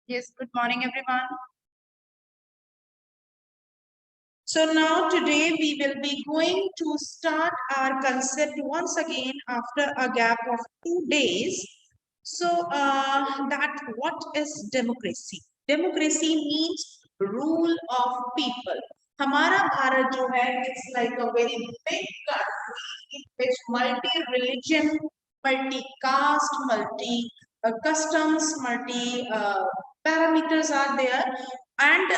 Yes, good morning, everyone. So now today we will be going to start our concept once again after a gap of 2 days. So that what is democracy? Democracy means rule of people. हमारा भारत जो है it's like a very big country in which multi-religion, multi-caste, multi-customs, multi-parameters are there, and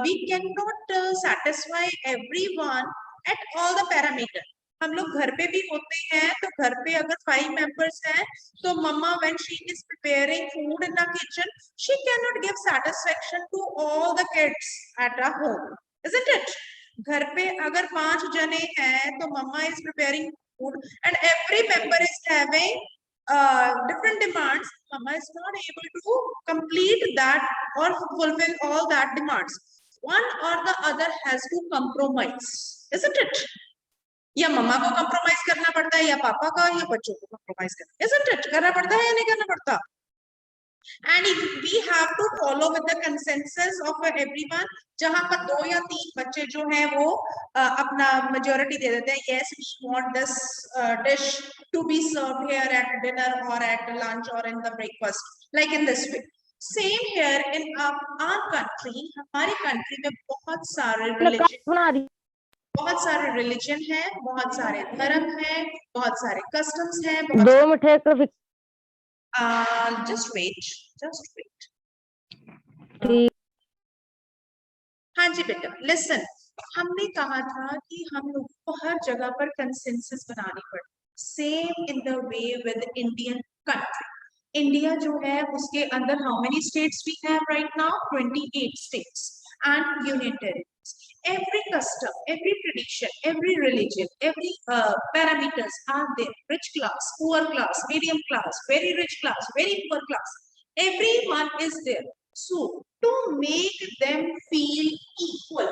we cannot satisfy everyone at all the parameters. हम लोग घर पे भी होते हैं तो घर पे अगर 5 members हैं तो मम्मा when she is preparing food in the kitchen she cannot give satisfaction to all the kids at a home, isn't it? घर पे अगर 5 जने हैं तो मम्मा is preparing food and every member is having different demands. Mama is not able to complete that or fulfill all that demands. One or the other has to compromise, isn't it? या मम्मा को compromise करना पड़ता है या पापा का या बच्चों को compromise करना, isn't it? करना पड़ता है या नहीं करना पड़ता? And we have to follow with the consensus of everyone. जहां पर 2 या 3 बच्चे जो हैं वो अपना majority दे देते हैं, yes we want this dish to be served here at dinner or at lunch or in the breakfast, like in this way. Same here in our country. हमारी country में बहुत सारे religion है, बहुत सारे धर्म हैं, बहुत सारे customs हैं, 2 मिठाई का just wait. ठीक। हाँ जी बेटा, लिसन, हमने कहा था कि हम लोग को हर जगह पर कंसेंसस बनानी पड़ती, same in the way with Indian country. India जो है उसके अंदर how many states we have right now? 28 states and union territories. Every custom, every tradition, every religion, every parameters are there. Rich class, poor class, medium class, very rich class, very poor class. Everyone is there. So to make them feel equal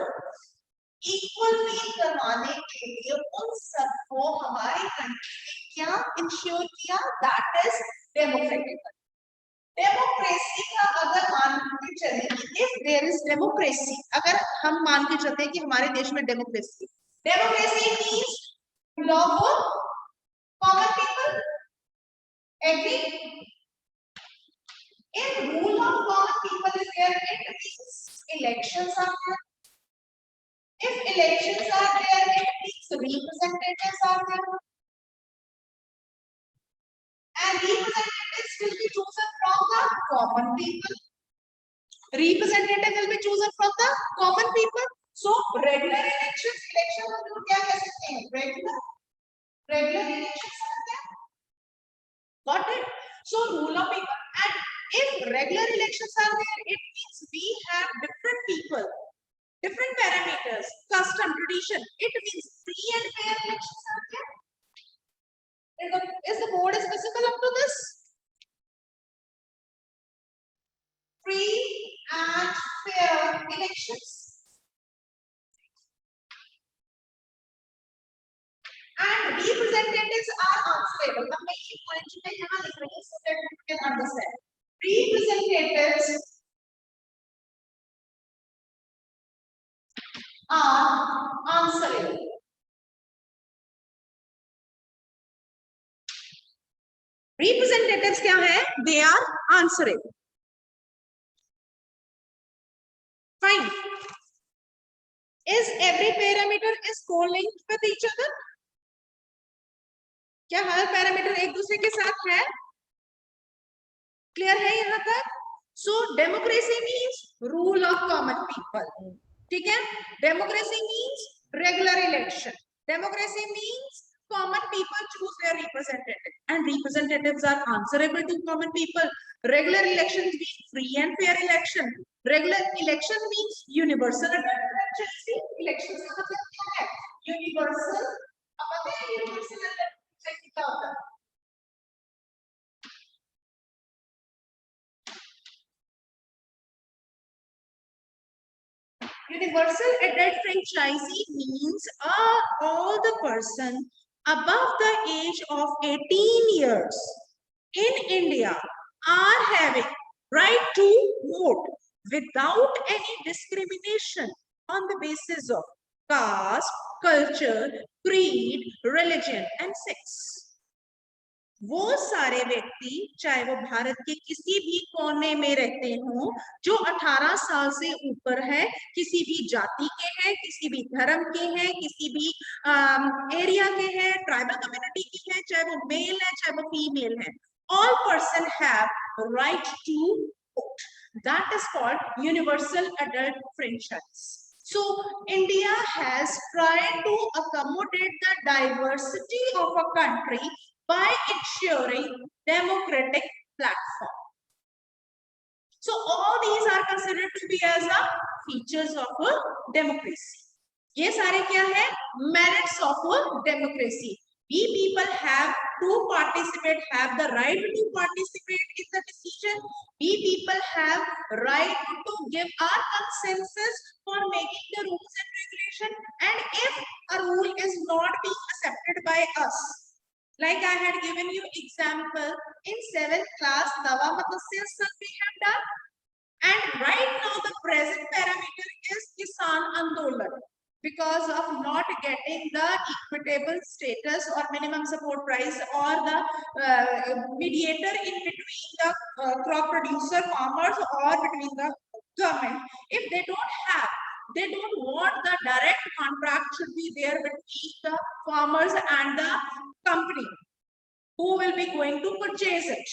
feel करवाने के लिए उन सबको हमारे country में क्या ensure किया? That is democratic. Democracy का अगर मान के चले, इफ देयर इज डेमोक्रेसी, अगर हम मान के चलते हैं कि हमारे देश में democracy means law for common people. Agree? If rule of common people is there, it means elections are there. If elections are there, it means representatives are there. And representatives will be chosen from the common people. Representative will be chosen from the common people. So regular elections, election हम लोग क्या कह सकते हैं? Regular elections are there. Got it? So rule of people, and if regular elections are there, it means we have different people, different parameters, custom, tradition. It means free and fair elections are there. Is the board is visible up to this? Free and fair elections. And representatives are answerable. अब मैं ये point में यहाँ लिख रही हूँ so that you can understand. Representatives are answerable. Representatives क्या है? They are answerable. Fine. Is every parameter is co-linked with each other? क्या हर पैरामीटर एक दूसरे के साथ है? क्लियर है यहाँ तक? So democracy means rule of common people. ठीक है? Democracy means regular election. Democracy means common people choose their representative, and representatives are answerable to common people. Regular elections mean free and fair election. Regular election means universal elections. Elections का मतलब क्या है? Universal. अब पता है universal election क्या होता है? Universal adult franchisee means all the person above the age of 18 years in India are having right to vote without any discrimination on the basis of caste, culture, creed, religion and sex. वो सारे व्यक्ति चाहे वो भारत के किसी भी कोने में रहते हों, जो 18 साल से ऊपर है, किसी भी जाति के हैं, किसी भी धर्म के हैं, किसी भी एरिया के हैं, ट्राइबल कम्युनिटी की है, चाहे वो मेल है चाहे वो फीमेल है, all person have right to vote. That is called universal adult franchise. So India has tried to accommodate the diversity of a country by ensuring democratic platform. So all these are considered to be as a features of a democracy. ये सारे क्या है? Merits of a democracy. We people have to participate, have the right to participate in the decision. We people have right to give our consensus for making the rules and regulation. And if a rule is not being accepted by us, like I had given you example in 7th class, Nava Matsya Sangh we have done, and right now the present parameter is Kisan Andolan because of not getting the equitable status or minimum support price or the mediator in between the crop producer farmers or between the government. If they don't have, they don't want the direct contract should be there between the farmers and the company who will be going to purchase it.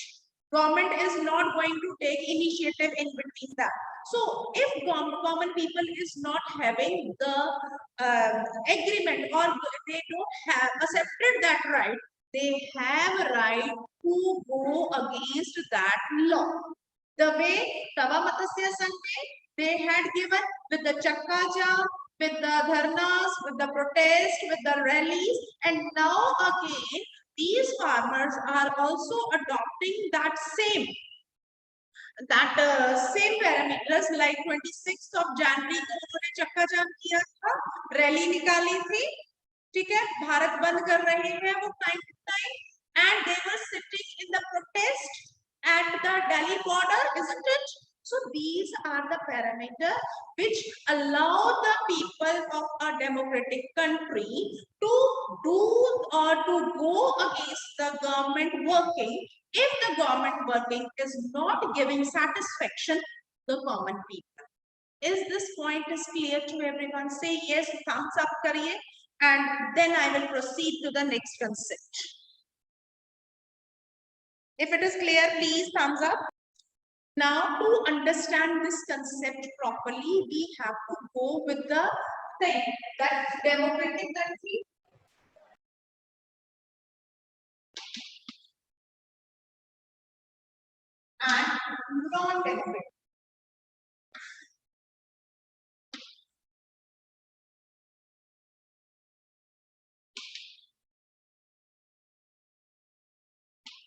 Government is not going to take initiative in between that. So if common people is not having the agreement or they don't have accepted that right, they have a right to go against that law. The way Tava Matsya Sangh, they had given with the Chakka Jam, with the dharnas, with the protest, with the rallies, and now again these farmers are also adopting that same parameters. Like 26th of January को उन्होंने चक्का जाम किया था, rally निकाली थी, ठीक है, भारत बंद कर रहे हैं वो time to time, and they were sitting in the protest at the Delhi border, isn't it? So these are the parameters which allow the people of a democratic country to do or to go against the government working if the government working is not giving satisfaction to the common people. Is this point is clear to everyone? Say yes, thumbs up kariye, and then I will proceed to the next concept. If it is clear, please thumbs up. Now, to understand this concept properly, we have to go with the thing that democratic country and non-democratic.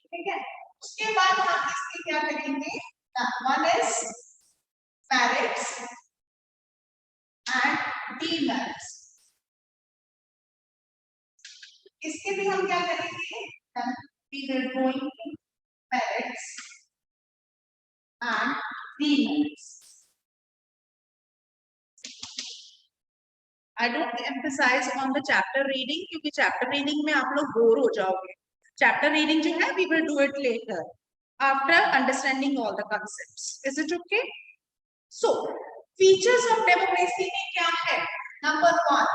ठीक है, उसके बाद हम इसके क्या करेंगे? One is merits and demerits. इसके भी हम क्या करेंगे? We will go into merits and demerits. I don't emphasize on the chapter reading क्योंकि chapter reading में आप लोग बोर हो जाओगे. Chapter reading जो है, we will do it later after understanding all the concepts. Is it okay? So, features of democracy में क्या है? Number 1,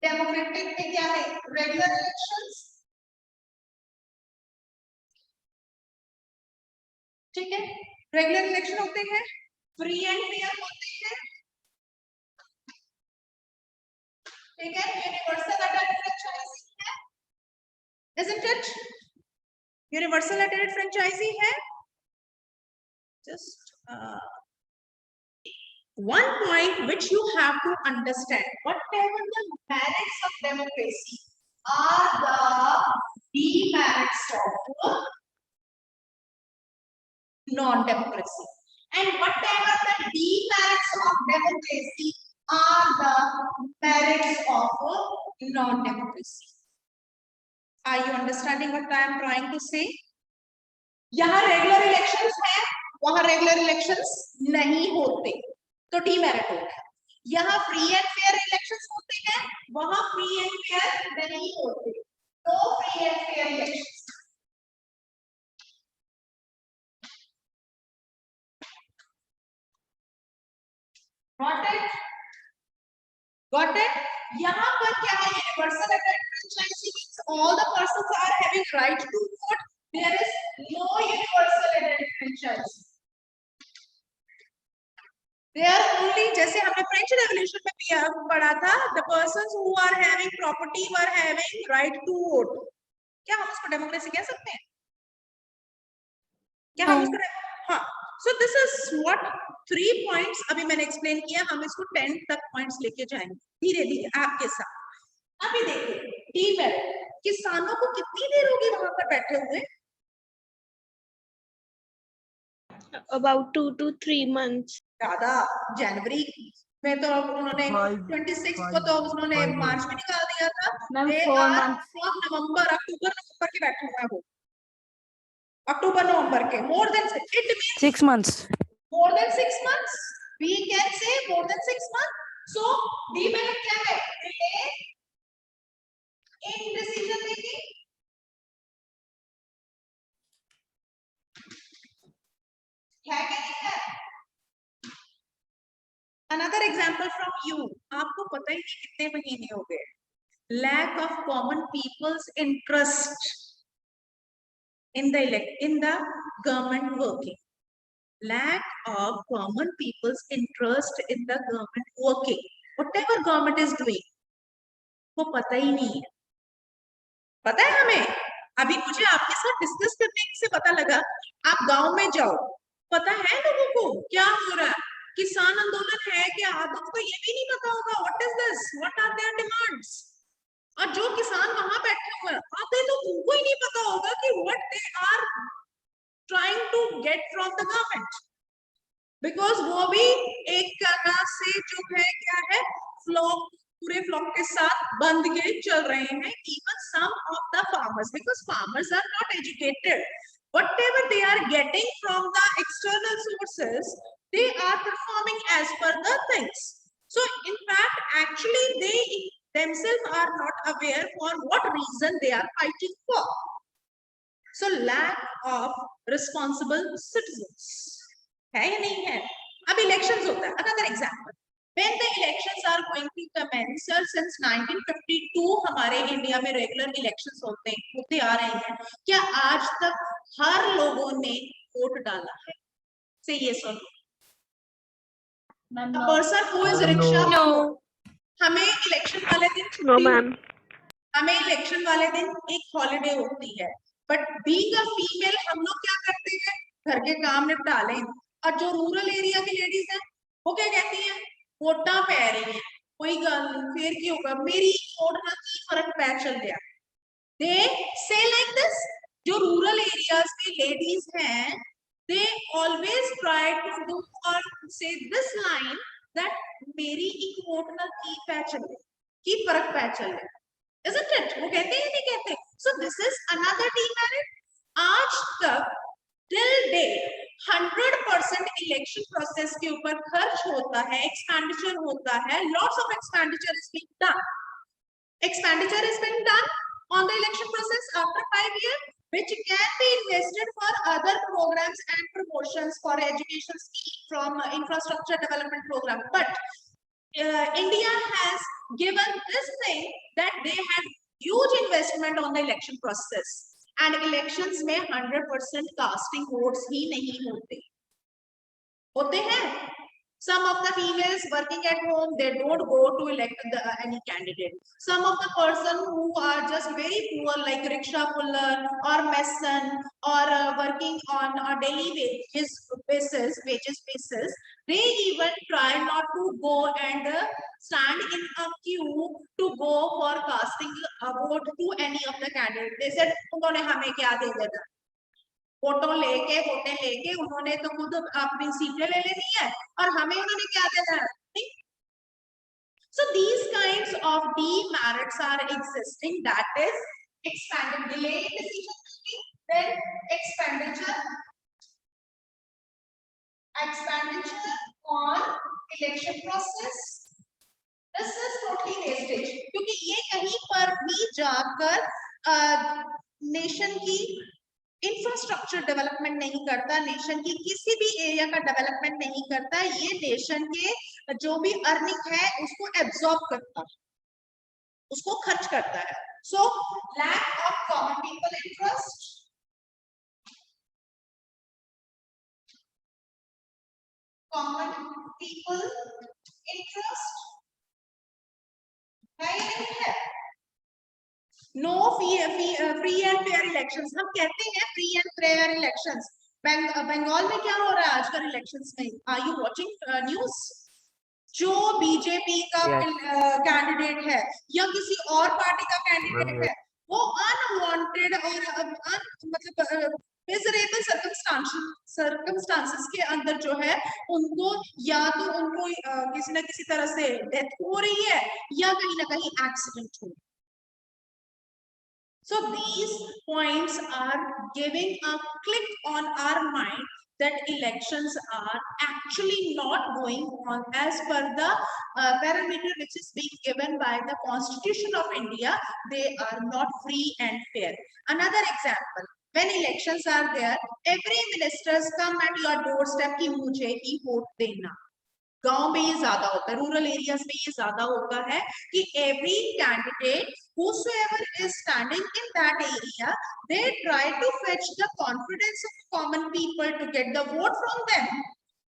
democratic में क्या है? Regular elections. ठीक है, regular election होते हैं, free and fair होते हैं, ठीक है, universal adult franchise है, isn't it? Universal adult franchise है. Just one point which you have to understand, whatever the merits of democracy are the demerits of non-democracy, and whatever the demerits of democracy are the merits of non-democracy. Are you understanding what I am trying to say? यहाँ regular elections है, वहां regular elections नहीं होते, तो demerit होता है। यहाँ free and fair elections होते हैं, वहां फ्री एंड फेयर नहीं होते, तो free and fair elections. Got it? यहाँ पर क्या है, universal franchise means all the persons are having right to vote, there is no universal franchise. They are only, जैसे हमने फ्रेंच रेवोल्यूशन में भी पढ़ा था, the persons who are having property were having right to vote. क्या हम उसको democracy कह सकते हैं? क्या हम उसको, हाँ। So this is what 3 points अभी मैंने एक्सप्लेन किया, हम इसको 10 तक पॉइंट्स लेके जाएंगे धीरे धीरे आपके साथ। अभी देखिए डीमेरिट, किसानों को कितनी देर होगी वहां पर बैठे हुए? About 2 to 3 months. ज्यादा, जनवरी में तो उन्होंने 26 को तो उन्होंने मार्च में निकाल दिया था, नवंबर अक्टूबर के बैठे हुए हैं वो, अक्टूबर नवंबर के, more than it means 6 months, more than 6 months, we can say more than 6 months. So demerit क्या है? delay in decision making, है क्या नहीं है? Another example from you, आपको पता ही नहीं कितने महीने हो गए, lack of common people's interest in the government working, lack of common people's interest in the government working, whatever government is doing, वो पता ही नहीं है। पता है हमें, अभी मुझे आपके साथ डिस्कस करने से पता लगा, आप गांव में जाओ, पता है लोगों को क्या हो रहा है, किसान आंदोलन है क्या, आदों को ये भी नहीं पता होगा what is this, what are their demands. और जो किसान वहां बैठे हुए हैं, आते तो उनको ही नहीं पता होगा कि what they are trying to get from the government, because वो भी एक तरह से जो है क्या है, फ्लॉक, पूरे फ्लॉक के साथ बंद के चल रहे हैं। Even some of the farmers, because farmers are not educated, whatever they are getting from the external sources, they are performing as per the things. So in fact actually they themselves are not aware for what reason they are fighting for. So lack of responsible citizens है या नहीं है? अब elections होता है, another example, when the elections are going to commence, since 1952 हमारे India में regular elections होते आ रहे हैं, क्या आज तक हर लोगों ने वोट डाला है? से ये सुनो, a person who is rickshaw, हमें इलेक्शन वाले दिन छुट्टी, हमें इलेक्शन वाले दिन एक हॉलिडे होती है, बट बीइंग अ फीमेल हम लोग क्या करते हैं, घर के काम निपटा लें। और जो रूरल एरिया की लेडीज हैं वो क्या कहती हैं, वोटा पै रही है, कोई गल फिर की होगा, मेरी वोट ना की फर्क पै चल गया, दे से लाइक दिस। जो रूरल एरियाज की लेडीज हैं, they always try to do और से दिस लाइन दैट मेरी एक वोट ना की पै चल की फर्क पै चल गया, isn't it? वो कहते हैं नहीं कहते? So this is another demerit. आज तक till date 100% इलेक्शन प्रोसेस के ऊपर खर्च होता है, एक्सपेंडिचर होता है, lots of expenditure is being done. Expenditure is being done on the election process after 5 years, which can be invested for other programs and promotions for education scheme from infrastructure development program. But India has given this thing that they have huge investment on the election process, and elections में 100% casting votes ही नहीं होते हैं। Some of the females working at home, they don't go to elect any candidate. Some of the person who are just very poor, like rickshaw puller or mason, or working on a daily wages basis, they even try not to go and stand in a queue to go for casting a vote to any of the candidates. They said, उन्होंने हमें क्या दे देना, वोटों लेके उन्होंने तो खुद अपनी सीटें ले लेनी है और हमें उन्होंने क्या देना है। So these kinds of demerits are existing, that is expanded delay in decision making, then expenditure expenditure on election process. This is totally wastage, क्योंकि ये कहीं पर भी जाकर नेशन की इंफ्रास्ट्रक्चर डेवलपमेंट नहीं करता, नेशन की किसी भी एरिया का डेवलपमेंट नहीं करता, ये नेशन के जो भी अर्निंग है उसको एब्जॉर्ब करता है, उसको खर्च करता है. So lack of common people interest, common people interest है या नहीं है? No free and fair elections. हम कहते हैं free and fair elections. Bengal में क्या हो रहा है आजकल इलेक्शंस में? Are you watching news? जो बीजेपी का कैंडिडेट है या किसी और पार्टी का कैंडिडेट है, वो अनवांटेड और मतलब मिजरेबल सर्कमस्टांसेस के अंदर जो है उनको या तो उनको किसी ना किसी तरह से डेथ हो रही है या कहीं ना कहीं एक्सीडेंट हो रही है. So these points are giving a click on our mind that elections are actually not going on as per the parameter which is being given by the Constitution of India. They are not free and fair. Another example, when elections are there, every ministers come at your doorstep कि मुझे ही vote देना. गांव में ये ज्यादा होता है, rural areas में ये ज्यादा होता है कि every candidate whosoever is standing in that area, they try to fetch the confidence of common people to get the vote from them.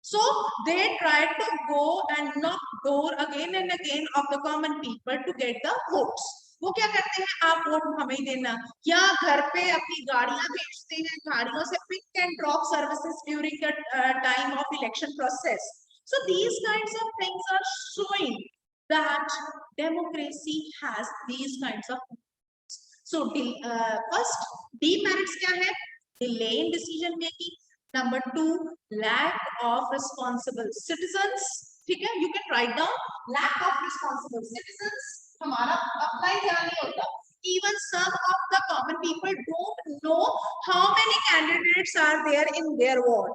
So they try to go and knock door again and again of the common people to get the votes. वो क्या करते हैं, आप vote हमें ही देना, या घर पे अपनी गाड़ियां भेजते हैं, गाड़ियों से pick and drop services during the time of election process. So these kinds of things are showing that democracy has these kinds of. So first demerits क्या है? Delay in decision making. Number 2, lack of responsible citizens. ठीक है, you can write down lack of responsible citizens. हमारा apply ध्यान नहीं होता. Even some of the common people don't know how many candidates are there in their ward.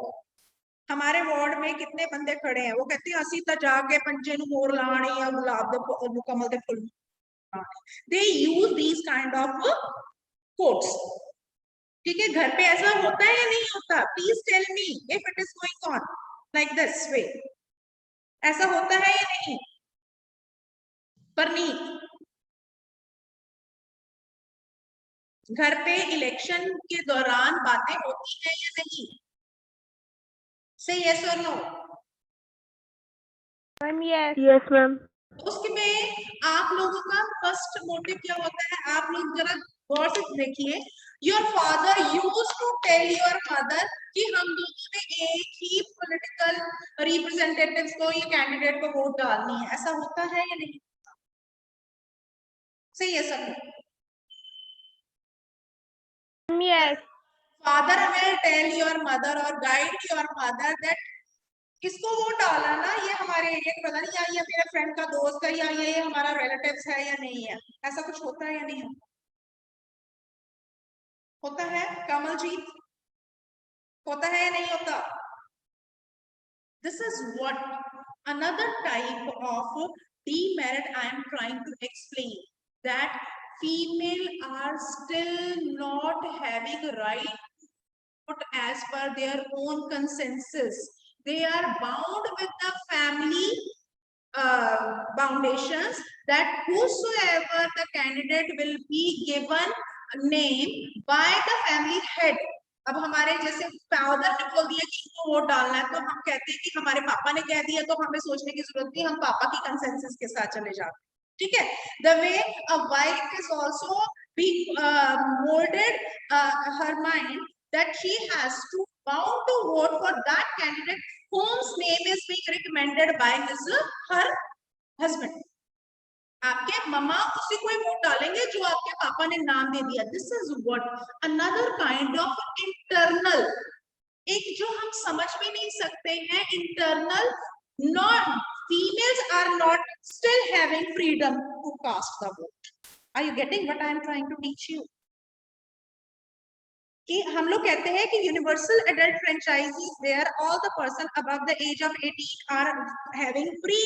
हमारे ward में कितने बंदे खड़े हैं, वो कहते हैं असी तो जाके पंजे नु मोर लाने या गुलाब दे कमल दे full. They use these kind of quotes. ठीक है, घर पे ऐसा होता है या नहीं होता? Please tell me if it is going on like this way. ऐसा होता है या नहीं? परनीत, घर पे इलेक्शन के दौरान बातें होती हैं या नहीं? Say yes or no. Ma'am, yes. Yes, ma'am. उसमें आप लोगों का फर्स्ट मोटिव क्या होता है? आप लोग जरा गौर से देखिए. Your father used to tell your mother कि हम लोगों ने एक ही पॉलिटिकल रिप्रेजेंटेटिव्स को, ये कैंडिडेट को वोट डालनी है. ऐसा होता है या नहीं? सही है सब? Yes. Father will tell your mother or guide your mother that किसको वोट डाला ना, ये हमारे एरिया के पता नहीं, या ये मेरे फ्रेंड का दोस्त है, या ये हमारा रिलेटिव्स है या नहीं है. ऐसा कुछ होता है या नहीं होता है? कमलजीत, होता है या नहीं होता? This is what another type of demerit I am trying to explain, that female are still not having right as per their own consensus. They are bound with the family foundations, that whosoever the candidate will be given name by the family head. अब हमारे जैसे father ने बोल दिया कि इनको vote डालना है, तो हम कहते हैं कि हमारे पापा ने कह दिया, तो हमें सोचने की जरूरत नहीं, हम पापा की कंसेंसस के साथ चले जाते. ठीक है. The way a wife is also being molded her mind that she has to bound to vote for that candidate whose name is being recommended by her husband. आपके मम्मा उसी को ही वोट डालेंगे जो आपके पापा ने नाम दे दिया. This is what another kind of internal, एक जो हम समझ भी नहीं सकते हैं, internal. Not females are not still having freedom to cast the vote. Are you getting what I am trying to teach you? कि हम लोग कहते हैं कि universal adult franchises where all the person above the age of 18 are having free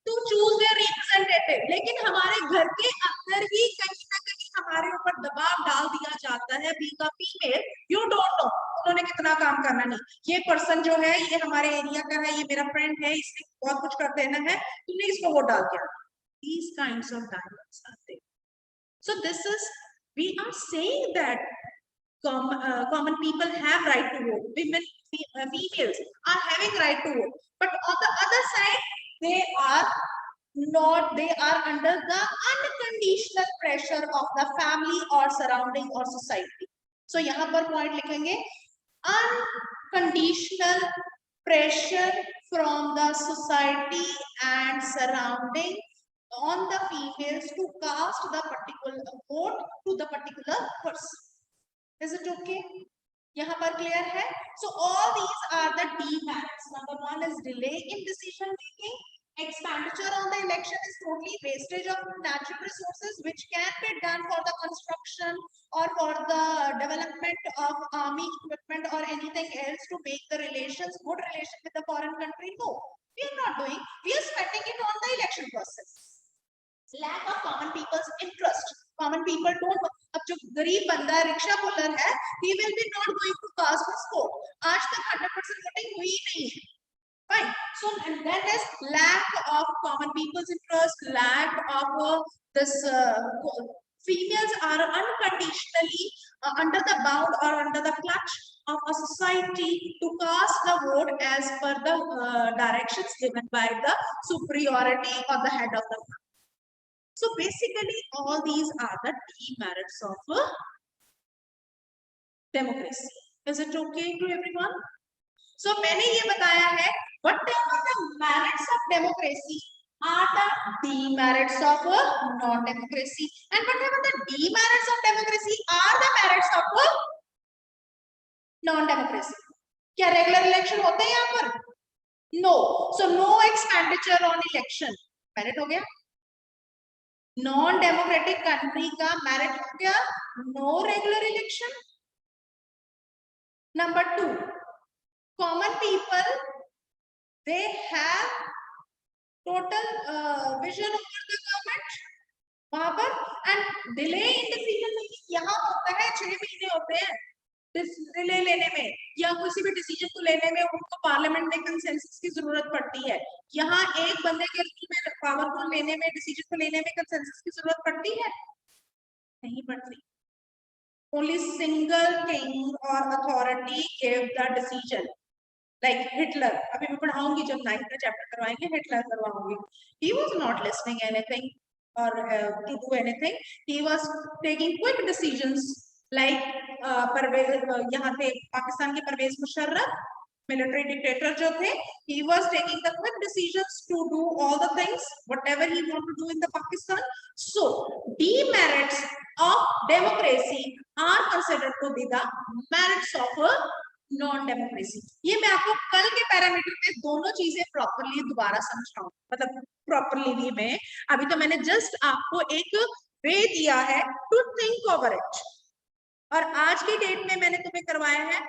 to choose their representative, लेकिन हमारे घर के अंदर ही कहीं ना कहीं हमारे ऊपर दबाव डाल दिया जाता है, being a female you don't know उन्होंने कितना काम करना, नहीं ये पर्सन जो है ये हमारे एरिया का है, ये मेरा फ्रेंड है, इसने बहुत कुछ कर देना है, तुमने इसको वोट डाल दिया। These kinds of dialogues are there. So this is, we are saying that common people have right to vote. Women, females are having right to vote. But on the other side, they are not, they are under the unconditional pressure of the family or surrounding or society. So यहाँ पर point लिखेंगे unconditional pressure from the society and surrounding on the females to cast the particular vote to the particular person. Is it okay? यहाँ पर clear है? So all these are the demerits. Number one is delay in decision making. Expenditure on the election is totally wastage of natural resources, which can be done for the construction or for the development of army equipment or anything else to make the relations, good relation with the foreign country. No, we are not doing. We are spending it on the election process. Lack of common people's interest. Common people don't. अब जो गरीब बंदा है, rickshaw puller है, he will be not going to cast his vote. आज तक 100% voting हुई नहीं है. Fine. So and then is lack of common people's interest, lack of this. Females are unconditionally under the bound or under the clutch of a society to cast the vote as per the directions given by the superiority or the head of the family. So basically, all these are the demerits of democracy. Is it okay to everyone? So मैंने ये बताया है whatever the merits of democracy are the demerits of non-democracy, and whatever the demerits of democracy are the merits of non-democracy. क्या regular election होते हैं यहाँ पर? No. So no expenditure on election. Merit हो गया. Non-democratic country का merit हो गया. No regular election. Number two. Common people, they have total vision over the government वहां पर, and delay in decision making यहाँ होता है 6 महीने होते हैं डिले लेने में या किसी भी डिसीजन को लेने में उनको पार्लियामेंट में कंसेंसस की जरूरत पड़ती है। यहाँ एक बंदे के रूप में पावर को लेने में, डिसीजन को लेने में कंसेंसस की जरूरत पड़ती है? नहीं पड़ती। Only single king or authority gave the decision. Like Hitler, अभी मैं पढ़ाऊंगी जब 9th का चैप्टर करवाएंगे, Hitler करवाऊंगी. He was not listening anything or to do anything. He was taking quick decisions. Like यहाँ थे पाकिस्तान के परवेज मुशर्रफ, military dictator जो थे, he was taking the quick decisions to do all the things whatever he want to do in the Pakistan. So demerits of democracy are considered to be the merits of a non-democracy. ये मैं आपको कल के parameter में दोनों चीजें properly दोबारा समझाऊं, मतलब प्रॉपरली भी मैं अभी तो मैंने जस्ट आपको एक वे दिया है टू थिंक ओवर इट, और आज की डेट में मैंने तुम्हें करवाया है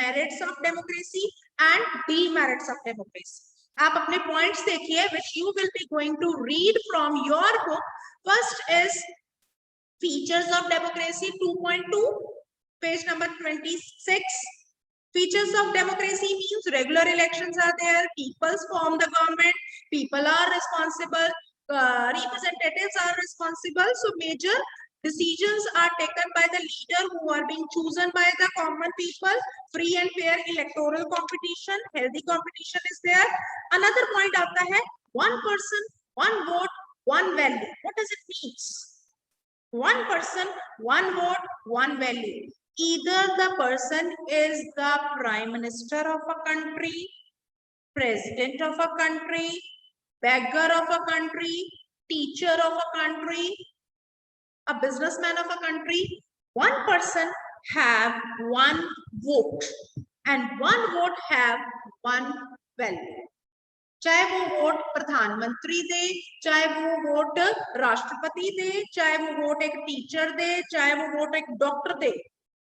merits of democracy and demerits of democracy. आप अपने पॉइंट्स देखिए which you will be going to read from your book. First is features of democracy 2.2, page number 26. Features of democracy means regular elections are there, people form the government, people are responsible, representatives are responsible. So major decisions are taken by the leader who are being chosen by the common people. Free and fair electoral competition, healthy competition is there. Another point आता है one person, one vote, one value. What does it mean? One person, one vote, one value. Either the person is the prime minister of a country, president of a country, beggar of a country, teacher of a country, a businessman of a country. One person have one vote and one vote have one value. चाहे वो vote प्रधानमंत्री दे, चाहे वो vote राष्ट्रपति दे, चाहे वो vote एक teacher दे, चाहे वो वोट एक डॉक्टर दे,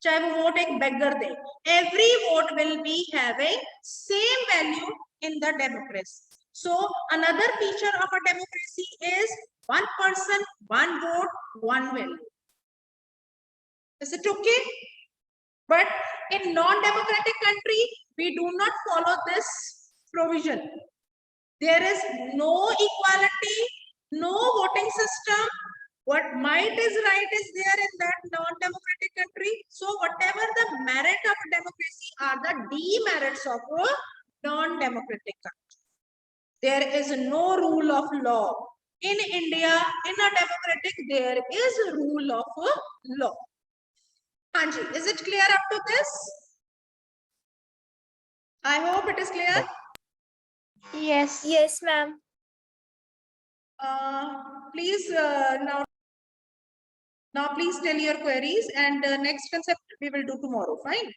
चाहे वो वोट एक beggar they, every vote will be having same value in the democracy. So another feature of a democracy is one person, one vote, one value. Is it okay? But in non-democratic country, we do not follow this provision. There is no equality, no voting system. What might is right is there in that non-democratic country. So whatever the merit of democracy are the demerits of a non-democratic country. There is no rule of law. In India, in a democratic, there is a rule of law. Hanji, is it clear up to this? I hope it is clear. Yes. Yes, ma'am. Please now please tell your queries, and next concept we will do tomorrow. Fine.